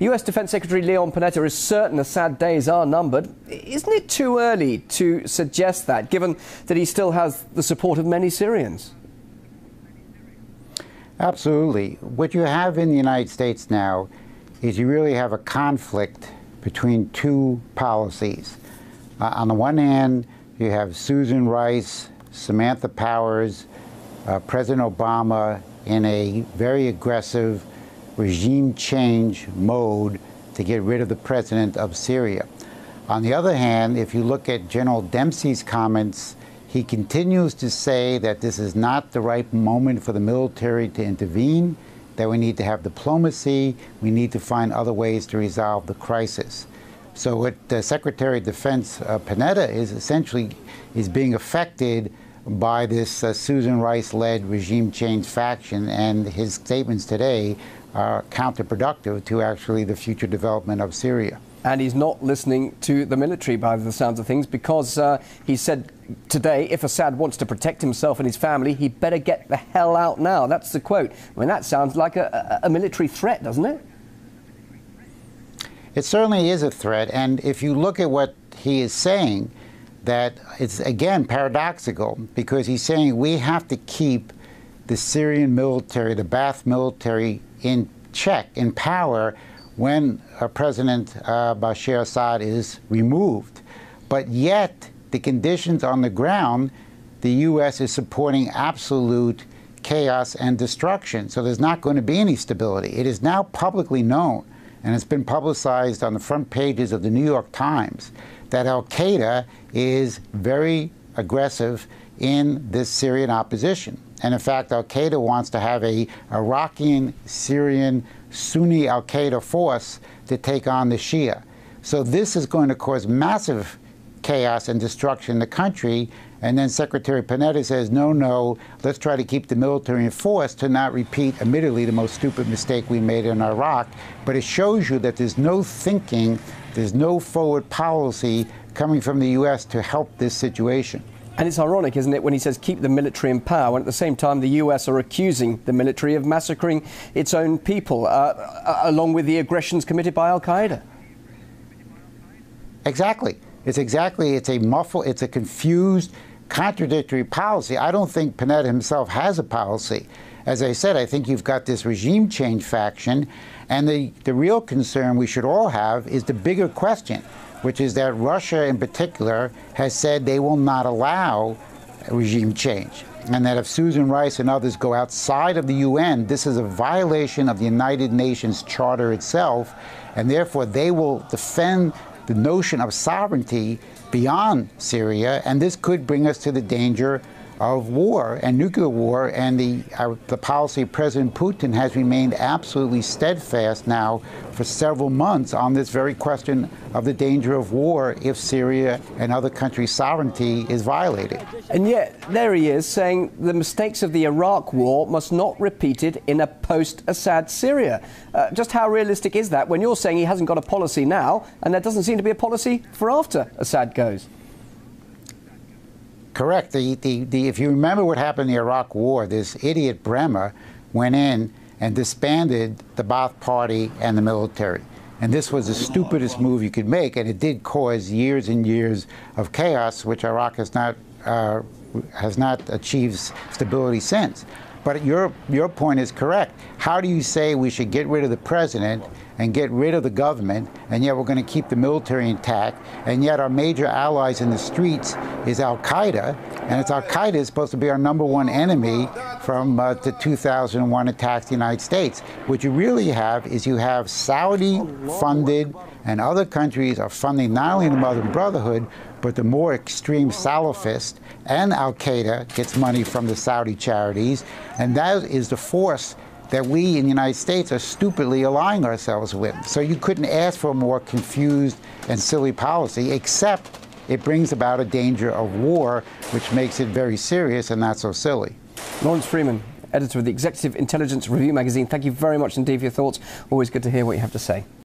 US Defense Secretary Leon Panetta is certain Assad days are numbered. Isn't it too early to suggest that, given that he still has the support of many Syrians? Absolutely. What you have in the United States now is you really have a conflict between two policies. On the one hand, you have Susan Rice, Samantha Powers, President Obama in a very aggressive regime change mode to get rid of the president of Syria. On the other hand, if you look at General Dempsey's comments, he continues to say that this is not the right moment for the military to intervene, that we need to have diplomacy, we need to find other ways to resolve the crisis. So what Secretary of Defense Panetta is essentially being affected by this Susan Rice-led regime change faction, and his statements today are counterproductive to actually the future development of Syria. And he's not listening to the military by the sounds of things, because he said today if Assad wants to protect himself and his family, he'd better get the hell out now. That's the quote. I mean, that sounds like a military threat, doesn't it? It certainly is a threat, and if you look at what he is saying, that it's again paradoxical, because he's saying we have to keep the Syrian military, the Ba'ath military, in check, in power, when President Bashar Assad is removed. But yet, the conditions on the ground, the U.S. is supporting absolute chaos and destruction. So there's not going to be any stability. It is now publicly known, and it's been publicized on the front pages of the New York Times, that Al-QAEDA is very aggressive in this Syrian opposition. And in fact, Al-QAEDA wants to have a Iraqi, Syrian, Sunni Al-QAEDA force to take on the Shia. So this is going to cause massive chaos and destruction in the country. And then Secretary Panetta says, no, let's try to keep the military enforced to not repeat, admittedly, the most stupid mistake we made in Iraq. But it shows you that there's no thinking, there's no forward policy coming from the U.S. to help this situation. And it's ironic, isn't it, when he says keep the military in power, when at the same time the US are accusing the military of massacring its own people, along with the aggressions committed by Al-QAEDA. Exactly. It's a confused, contradictory policy. I don't think Panetta himself has a policy. As I said, I think you've got this regime change faction, and the real concern we should all have is the bigger question, which is that Russia in particular has said they will not allow regime change, and that if Susan Rice and others go outside of the UN, this is a violation of the United Nations Charter itself, and therefore they will defend the notion of sovereignty beyond Syria, and this could bring us to the danger of war and nuclear war. And the policy of President Putin has remained absolutely steadfast now for several months on this very question of the danger of war if Syria and other countries' sovereignty is violated. And yet, there he is saying the mistakes of the Iraq war must not be repeated in a post-Assad Syria. Just how realistic is that when you're saying he hasn't got a policy now, and there doesn't seem to be a policy for after Assad goes? Correct. If you remember what happened in the Iraq War, this idiot Bremer went in and disbanded the Ba'ath Party and the military. And this was the stupidest move you could make, and it did cause years and years of chaos, which Iraq has not achieved stability since. But your point is correct. How do you say we should get rid of the president and get rid of the government, and yet we're going to keep the military intact, and yet our major allies in the streets is Al-QAEDA, and it's Al-QAEDA is supposed to be our #1 enemy from the 2001 attacks in the United States. What you really have is you have Saudi-funded, and other countries are funding not only the Muslim Brotherhood, but the more extreme Salafist, and Al-QAEDA gets money from the Saudi charities, and that is the force that we in the United States are stupidly aligning ourselves with. So you couldn't ask for a more confused and silly policy, except it brings about a danger of war, which makes it very serious and not so silly. Lawrence Freeman, editor of the Executive Intelligence Review magazine, thank you very much indeed for your thoughts. Always good to hear what you have to say.